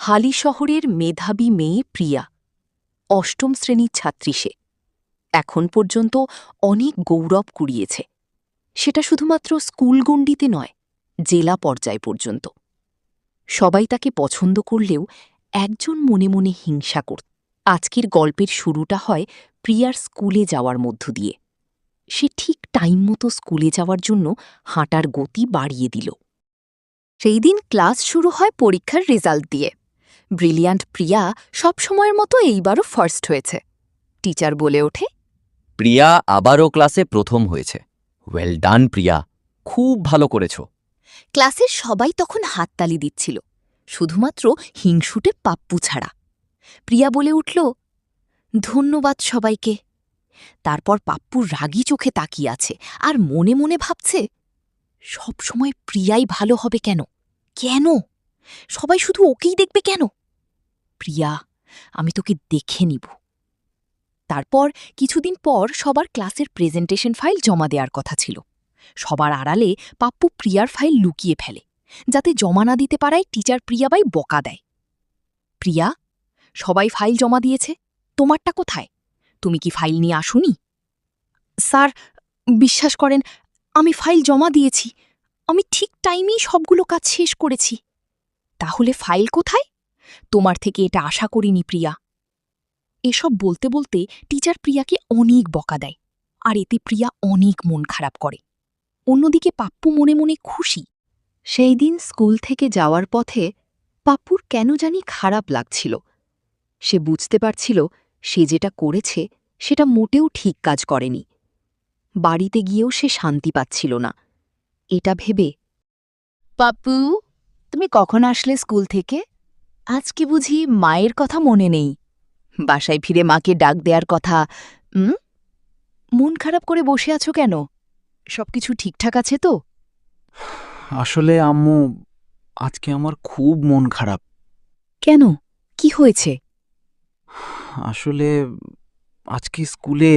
হালি শহরের মেধাবী মেয়ে প্রিয়া, অষ্টম শ্রেণীর ছাত্রী সে। এখন পর্যন্ত অনেক গৌরব কুড়িয়েছে, সেটা শুধুমাত্র স্কুলগণ্ডিতে নয়, জেলা পর্যায় পর্যন্ত। সবাই তাকে পছন্দ করলেও একজন মনে মনে হিংসা করত। আজকের গল্পের শুরুটা হয় প্রিয়ার স্কুলে যাওয়ার মধ্য দিয়ে। সে ঠিক টাইম মতো স্কুলে যাওয়ার জন্য হাঁটার গতি বাড়িয়ে দিল। সেই দিন ক্লাস শুরু হয় পরীক্ষার রেজাল্ট দিয়ে। ব্রিলিয়ান্ট প্রিয়া সবসময়ের মতো এইবারও ফার্স্ট হয়েছে। টিচার বলে ওঠে, প্রিয়া আবারও ক্লাসে প্রথম হয়েছে। ওয়েল ডান প্রিয়া, খুব ভালো করেছ। ক্লাসের সবাই তখন হাততালি দিচ্ছিল, শুধুমাত্র হিংসুটে পাপ্পু ছাড়া। প্রিয়া বলে উঠল, ধন্যবাদ সবাইকে। তারপর পাপ্পু রাগী চোখে তাকিয়ে আছে আর মনে মনে ভাবছে, সবসময় প্রিয়াই ভালো হবে কেন? কেন সবাই শুধু ওকেই দেখবে কেন? প্রিয়া, আমি তোকে দেখে নিব। তারপর কিছুদিন পর সবার ক্লাসের প্রেজেন্টেশন ফাইল জমা দেওয়ার কথা ছিল। সবার আড়ালে পাপ্পু প্রিয়ার ফাইল লুকিয়ে ফেলে, যাতে জমা না দিতে পারায় টিচার প্রিয়াবাই বকা দেয়। প্রিয়া, সবাই ফাইল জমা দিয়েছে, তোমারটা কোথায়? তুমি কি ফাইল নিয়ে আসোনি? স্যার, বিশ্বাস করেন, আমি ফাইল জমা দিয়েছি। আমি ঠিক টাইমেই সবগুলো কাজ শেষ করেছি। তাহলে ফাইল কোথায়? তোমার থেকে এটা আশা করিনি প্রিয়া। এসব বলতে বলতে টিচার প্রিয়াকে অনেক বকা দেয়, আর এতে প্রিয়া অনেক মন খারাপ করে। অন্যদিকে পাপ্পু মনে মনে খুশি। সেই দিন স্কুল থেকে যাওয়ার পথে পাপ্পুর কেন জানি খারাপ লাগছিল। সে বুঝতে পারছিল সে যেটা করেছে সেটা মোটেও ঠিক কাজ করেনি। বাড়িতে গিয়েও সে শান্তি পাচ্ছিল না। এটা ভেবে, পাপ্পু, তুমি কখন আসলে স্কুল থেকে? আজকে বুঝি মায়ের কথা মনে নেই? বাসায় ফিরে মাকে ডাক দেওয়ার কথা। মন খারাপ করে বসে আছো কেন? সবকিছু ঠিকঠাক আছে তো? আসলে আম্মু, আজকে আমার খুব মন খারাপ। কেন, কি হয়েছে? আসলে আজকে স্কুলে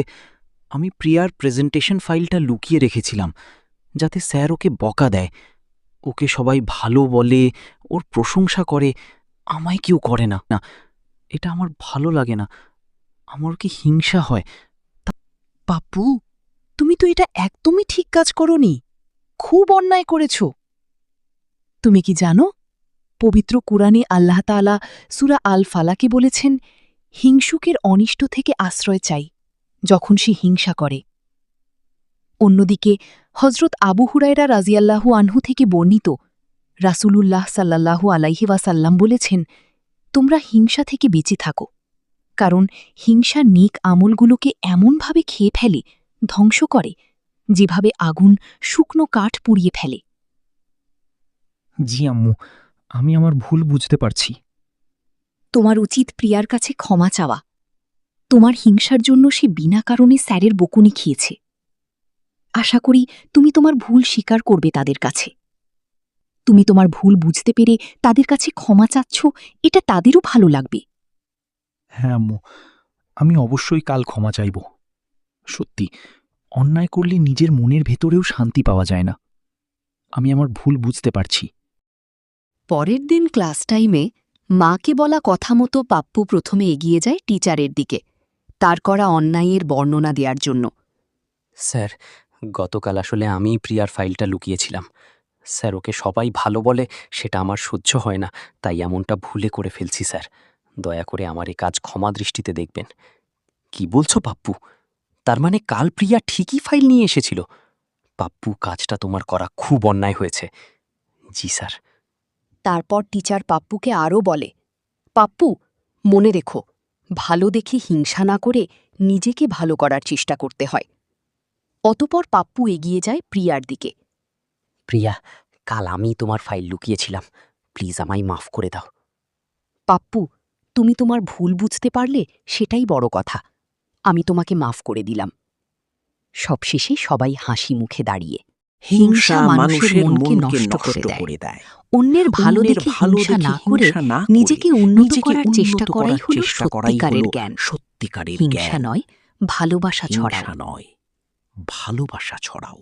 আমি প্রিয়ার প্রেজেন্টেশন ফাইলটা লুকিয়ে রেখেছিলাম, যাতে স্যার ওকে বকা দেয়। ওকে সবাই ভালো বলে, ওর প্রশংসা করে, আমায় কেউ করে না। না, এটা আমার ভালো লাগে না। আমার কি হিংসা হয়। পাপ্পু, তুমি তো এটা একদমই ঠিক কাজ করোনি। খুব অন্যায় করেছ। তুমি কি জানো, পবিত্র কুরআনে আল্লাহ তাআলা সূরা আল ফালাকে বলেছেন, হিংসুকের অনিষ্ট থেকে আশ্রয় চাই যখন সে হিংসা করে। অন্যদিকে হজরত আবু হুরায়রা রাজিয়াল্লাহু আনহু থেকে বর্ণিত, রাসূলুল্লাহ সাল্লাল্লাহু আলাইহি ওয়াসাল্লাম বলেছেন, তোমরা হিংসা থেকে বেঁচে থাকো, কারণ হিংসা নেক আমলগুলোকে এমনভাবে খেয়ে ফেলে, ধ্বংস করে, যেভাবে আগুন শুকনো কাঠ পুড়িয়ে ফেলে। জি আম্মু, আমি আমার ভুল বুঝতে পারছি। তোমার উচিত প্রিয়ার কাছে ক্ষমা চাওয়া। তোমার হিংসার জন্য সে বিনা কারণে স্যারের বকুনি খেয়েছে। আশা করি তুমি তোমার ভুল স্বীকার করবে তাদের কাছে। তুমি তোমার ভুল বুঝতে পেরে তাদের কাছে ক্ষমা চাচ্ছ, এটা তাদেরও ভালো লাগবে। হ্যাঁ আম্মু, আমি অবশ্যই কাল ক্ষমা চাইব। সত্যি, অন্যায় করলে নিজের মনের ভেতরেও শান্তি পাওয়া যায় না। আমি আমার ভুল বুঝতে পারছি। পরের দিন ক্লাস টাইমে মাকে বলা কথা মতো পাপ্পু প্রথমে এগিয়ে যায় টিচারের দিকে, তার করা অন্যায়ের বর্ণনা দেওয়ার জন্য। স্যার, গতকাল আসলে আমিই প্রিয়ার ফাইলটা লুকিয়েছিলাম। স্যার, ওকে সবাই ভালো বলে, সেটা আমার সহ্য হয় না, তাই এমনটা ভুলে করে ফেলছি স্যার। দয়া করে আমার এ কাজ ক্ষমা দৃষ্টিতে দেখবেন। কি বলছো পাপ্পু? তার মানে কাল প্রিয়া ঠিকই ফাইল নিয়ে এসেছিল? পাপ্পু, কাজটা তোমার করা খুব অন্যায় হয়েছে। জি স্যার। তারপর টিচার পাপ্পুকে আরও বলে, পাপ্পু, মনে রেখো, ভালো দেখে হিংসা না করে নিজেকে ভালো করার চেষ্টা করতে হয়। অতপর পাপ্পু এগিয়ে যায় প্রিয়ার দিকে। প্রিয়া, কাল আমি তোমার ফাইল লুকিয়েছিলাম, প্লিজ আমায় মাফ করে দাও। পাপ্পু, তুমি তোমার ভুল বুঝতে পারলে সেটাই বড় কথা। আমি তোমাকে মাফ করে দিলাম। সবশেষে সবাই হাসি মুখে দাঁড়িয়ে। হিংসা মানুষের মনকে নষ্ট করে দেয়। অন্যের ভালো দেখে হিংসা না করে নিজেকে উন্নত করার চেষ্টা করাই হল সত্যিকারের জ্ঞান। সত্যিকারের হিংসা নয়, ভালোবাসা ছড়াও। নয়, ভালোবাসা ছড়াও।